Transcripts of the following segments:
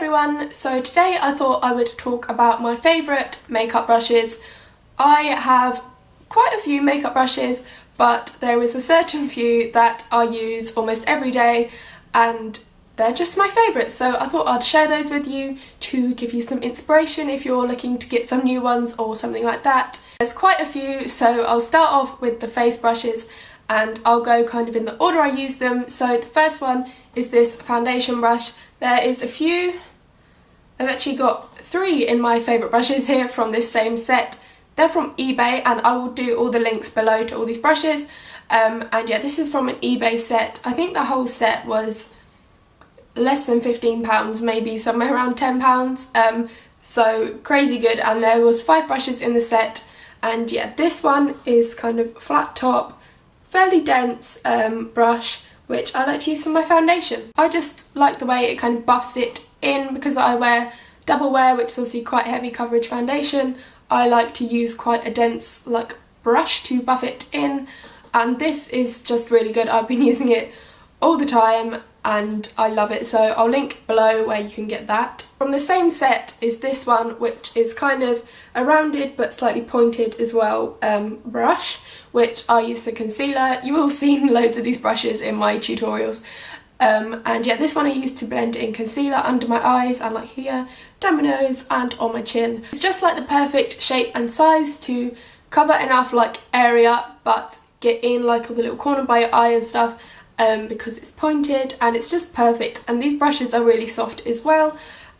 everyone, so today I thought I would talk about my favourite makeup brushes. I have quite a few makeup brushes, but there is a certain few that I use almost every day and they're just my favourites, so I thought I'd share those with you to give you some inspiration if you're looking to get some new ones or something like that. There's quite a few, so I'll start off with the face brushes and I'll go kind of in the order I use them. So the first one is this foundation brush. There is a few, I've actually got 3 in my favourite brushes here from this same set. They're from eBay and I will do all the links below to all these brushes. And yeah, this is from an eBay set. I think the whole set was less than £15, maybe somewhere around £10. So crazy good, and there was 5 brushes in the set. And yeah, this one is kind of flat top, fairly dense brush, which I like to use for my foundation. I just like the way it kind of buffs it in because I wear double wear, which is obviously quite heavy coverage foundation. I like to use quite a dense like brush to buff it in, and this is just really good. I've been using it all the time and I love it, so I'll link below where you can get that. From the same set is this one, which is kind of a rounded but slightly pointed as well brush, which I use for concealer. You will see loads of these brushes in my tutorials. And yeah, this one I use to blend in concealer under my eyes and like here, down my nose and on my chin. It's just like the perfect shape and size to cover enough like area but get in like all the little corner by your eye and stuff. Because it's pointed and it's just perfect, and these brushes are really soft as well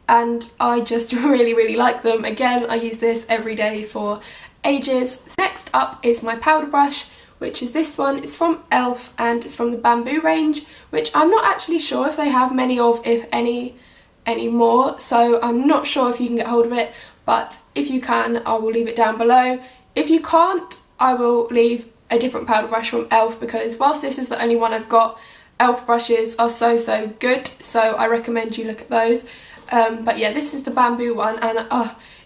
and I just really like them. Again, I use this every day for ages. Next up is my powder brush, which is this one. It's from e.l.f. and it's from the bamboo range, which I'm not actually sure if they have many of, if any anymore, so I'm not sure if you can get hold of it, but if you can I will leave it down below. If you can't, I will leave a different powder brush from e.l.f. because whilst this is the only one I've got, e.l.f. brushes are so good, so I recommend you look at those. But yeah, this is the bamboo one and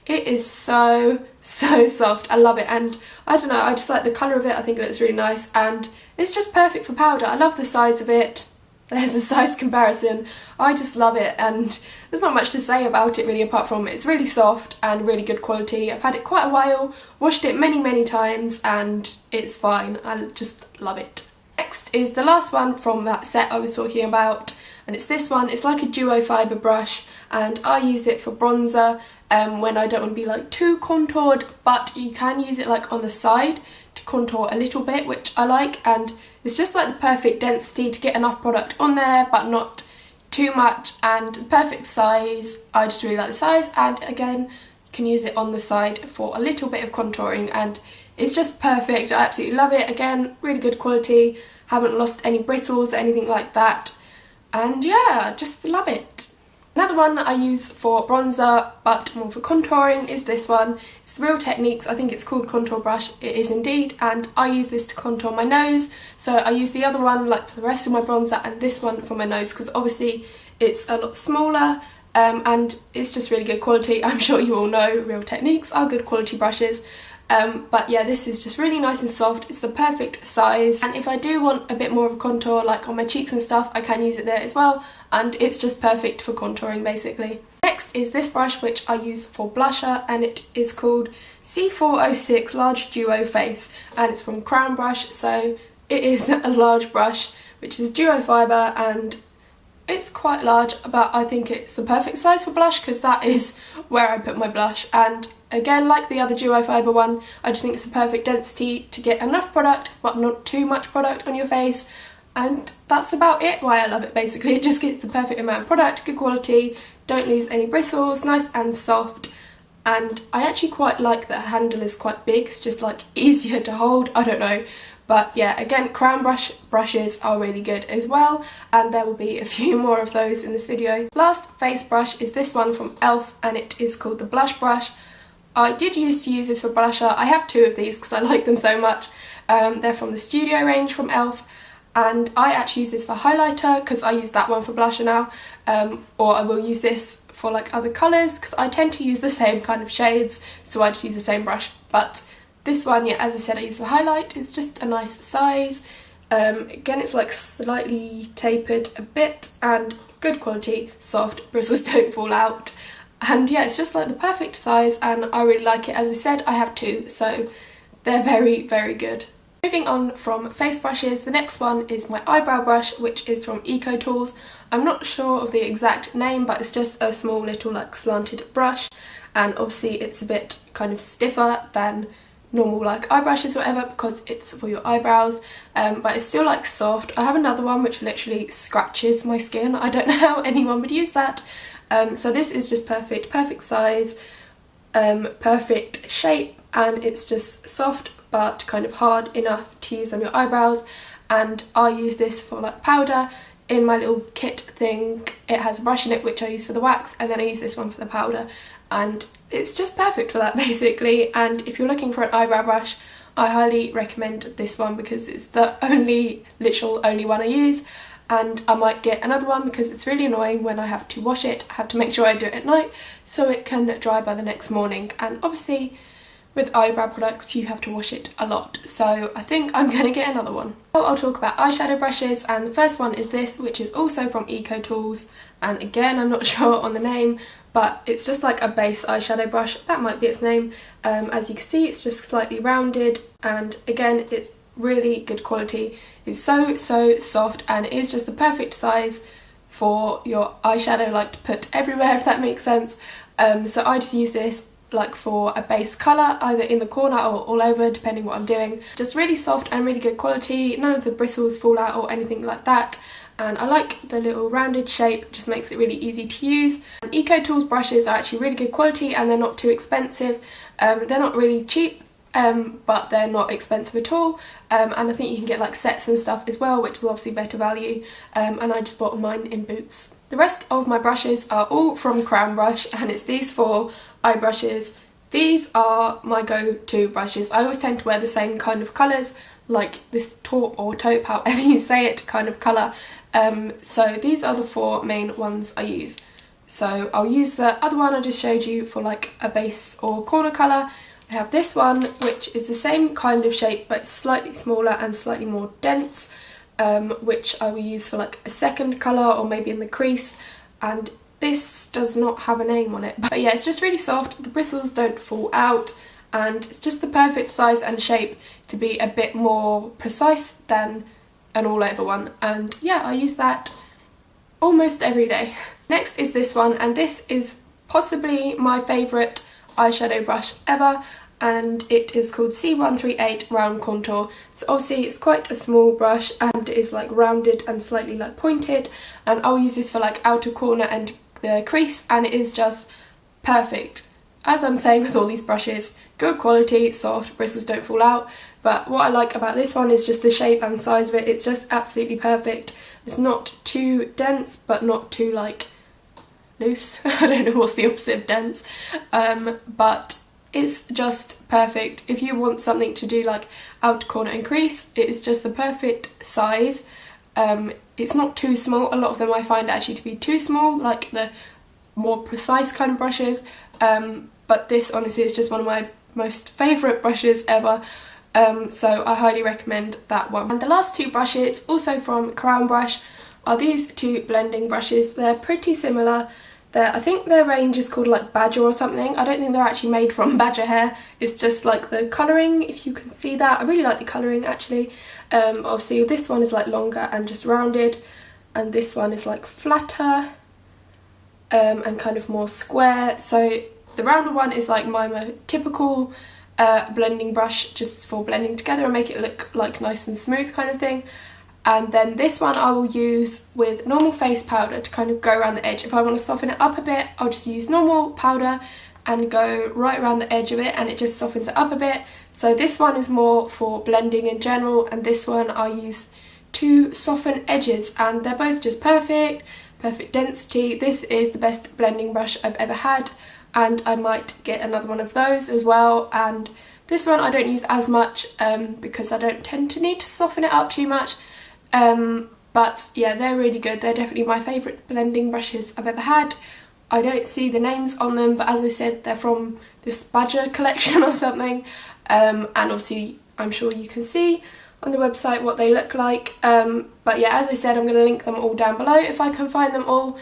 it is so soft. I love it, and I don't know, I just like the colour of it. I think it looks really nice and it's just perfect for powder. I love the size of it. There's a size comparison. I just love it, and there's not much to say about it really apart from it's really soft and really good quality. I've had it quite a while, washed it many times and it's fine. I just love it. Next is the last one from that set I was talking about, and it's this one. It's like a duo fibre brush and I use it for bronzer when I don't want to be like too contoured, but you can use it like on the side to contour a little bit, which I like, and it's just like the perfect density to get enough product on there but not too much, and the perfect size. I just really like the size, and again you can use it on the side for a little bit of contouring and it's just perfect. I absolutely love it. Again, really good quality, haven't lost any bristles or anything like that, and yeah, just love it. Another one that I use for bronzer but more for contouring is this one. It's Real Techniques, I think it's called Contour Brush. It is indeed, and I use this to contour my nose. So I use the other one like for the rest of my bronzer and this one for my nose because obviously it's a lot smaller and it's just really good quality. I'm sure you all know Real Techniques are good quality brushes. But yeah, this is just really nice and soft. It's the perfect size, and if I do want a bit more of a contour like on my cheeks and stuff, I can use it there as well, and it's just perfect for contouring basically. Next is this brush, which I use for blusher, and it is called C406 Large Duo Face, and it's from Crown Brush, so it is a large brush which is duo fibre and it's quite large, but I think it's the perfect size for blush because that is where I put my blush. And again, like the other duo fibre one, I just think it's the perfect density to get enough product but not too much product on your face, and that's about it why I love it basically. It just gets the perfect amount of product, good quality, don't lose any bristles, nice and soft, and I actually quite like that the handle is quite big. It's just like easier to hold, I don't know. But yeah, again, Crown brushes are really good as well, and there will be a few more of those in this video. Last face brush is this one from e.l.f. and it is called the Blush Brush. I did used to use this for blusher. I have 2 of these because I like them so much. They're from the Studio range from e.l.f. and I actually use this for highlighter because I use that one for blusher now, or I will use this for like other colours because I tend to use the same kind of shades, so I just use the same brush. But this one, yeah, as I said, I use for highlight. It's just a nice size Again, it's like slightly tapered a bit and good quality, soft, bristles don't fall out. And yeah, it's just like the perfect size and I really like it. As I said, I have two, so they're very, very good. Moving on from face brushes, the next one is my eyebrow brush, which is from Eco Tools. I'm not sure of the exact name, but it's just a small little like slanted brush, and obviously it's a bit kind of stiffer than normal like eye brushes or whatever because it's for your eyebrows, but it's still like soft. I have another one which literally scratches my skin. I don't know how anyone would use that. So this is just perfect size, perfect shape, and it's just soft but kind of hard enough to use on your eyebrows. And I use this for like powder. In my little kit thing it has a brush in it which I use for the wax, and then I use this one for the powder, and it's just perfect for that basically. And if you're looking for an eyebrow brush, I highly recommend this one because it's the literal only one I use. And I might get another one because it's really annoying when I have to wash it. I have to make sure I do it at night so it can dry by the next morning, and obviously with eyebrow products you have to wash it a lot, so I think I'm going to get another one. So I'll talk about eyeshadow brushes, and the first one is this, which is also from Eco Tools, and again I'm not sure on the name, but it's just like a base eyeshadow brush, that might be its name. As you can see, it's just slightly rounded, and again it's really good quality. It's so soft, and it is just the perfect size for your eyeshadow like to put everywhere, if that makes sense. So I just use this like for a base colour, either in the corner or all over depending what I'm doing. Just really soft and really good quality, none of the bristles fall out or anything like that, and I like the little rounded shape, it just makes it really easy to use. And Eco Tools brushes are actually really good quality and they're not too expensive. They're not really cheap, but they're not expensive at all, and I think you can get like sets and stuff as well, which is obviously better value, and I just bought mine in Boots. The rest of my brushes are all from Crown Brush, and it's these four eye brushes. These are my go-to brushes. I always tend to wear the same kind of colours, like this taupe or taupe, however you say it, kind of colour. So these are the four main ones I use. So I'll use the other one I just showed you for like a base or corner colour. I have this one, which is the same kind of shape but slightly smaller and slightly more dense, which I will use for like a second colour or maybe in the crease, and this does not have a name on it. But yeah, it's just really soft, the bristles don't fall out, and it's just the perfect size and shape to be a bit more precise than an all over one, and yeah, I use that almost every day. Next is this one, and this is possibly my favourite eyeshadow brush ever, and it is called C138 Round Contour. So obviously it's quite a small brush and it is like rounded and slightly like pointed, and I'll use this for like outer corner and the crease, and it is just perfect. As I'm saying with all these brushes, good quality, soft, bristles don't fall out, but what I like about this one is just the shape and size of it. It's just absolutely perfect. It's not too dense but not too like loose. I don't know what's the opposite of dense, but it's just perfect. If you want something to do like outer corner and crease, it is just the perfect size. It's not too small. A lot of them I find actually to be too small, like the more precise kind of brushes, but this honestly is just one of my most favourite brushes ever, so I highly recommend that one. And the last two brushes, also from Crown Brush, are these two blending brushes. They're pretty similar. I think their range is called like Badger or something. I don't think they're actually made from badger hair. It's just like the colouring, if you can see that. I really like the colouring actually. Obviously this one is like longer and just rounded, and this one is like flatter and kind of more square. So the rounder one is like my more typical blending brush, just for blending together and make it look like nice and smooth kind of thing. And then this one I will use with normal face powder to kind of go around the edge. If I want to soften it up a bit, I'll just use normal powder and go right around the edge of it, and it just softens it up a bit. So this one is more for blending in general, and this one I use to soften edges, and they're both just perfect density. This is the best blending brush I've ever had, and I might get another one of those as well. And this one I don't use as much because I don't tend to need to soften it up too much. But yeah, they're really good. They're definitely my favourite blending brushes I've ever had. I don't see the names on them, but as I said, they're from this Badger collection or something, and obviously I'm sure you can see on the website what they look like. But yeah, as I said, I'm going to link them all down below if I can find them all.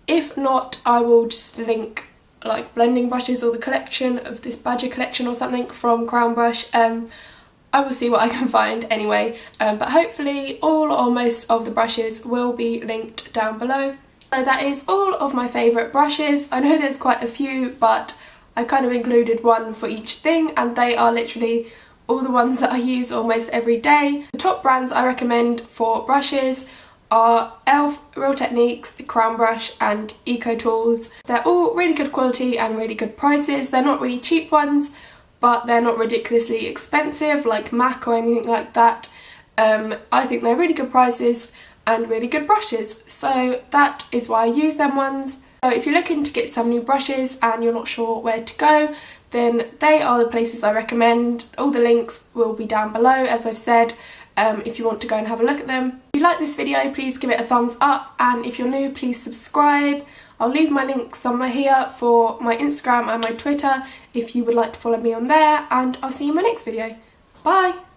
If not, I will just link like blending brushes or the collection of this Badger collection or something from Crown Brush. I will see what I can find anyway, but hopefully all or most of the brushes will be linked down below. So that is all of my favourite brushes. I know there's quite a few, but I kind of included one for each thing, and they are literally all the ones that I use almost every day. The top brands I recommend for brushes are e.l.f, Real Techniques, Crown Brush and Eco Tools. They're all really good quality and really good prices. They're not really cheap ones, but they're not ridiculously expensive like MAC or anything like that. I think they're really good prices and really good brushes, so that is why I use them ones. So if you're looking to get some new brushes and you're not sure where to go, then they are the places I recommend. All the links will be down below, as I've said, if you want to go and have a look at them. If you like this video, please give it a thumbs up, and if you're new, please subscribe. I'll leave my links somewhere here for my Instagram and my Twitter if you would like to follow me on there, and I'll see you in my next video. Bye!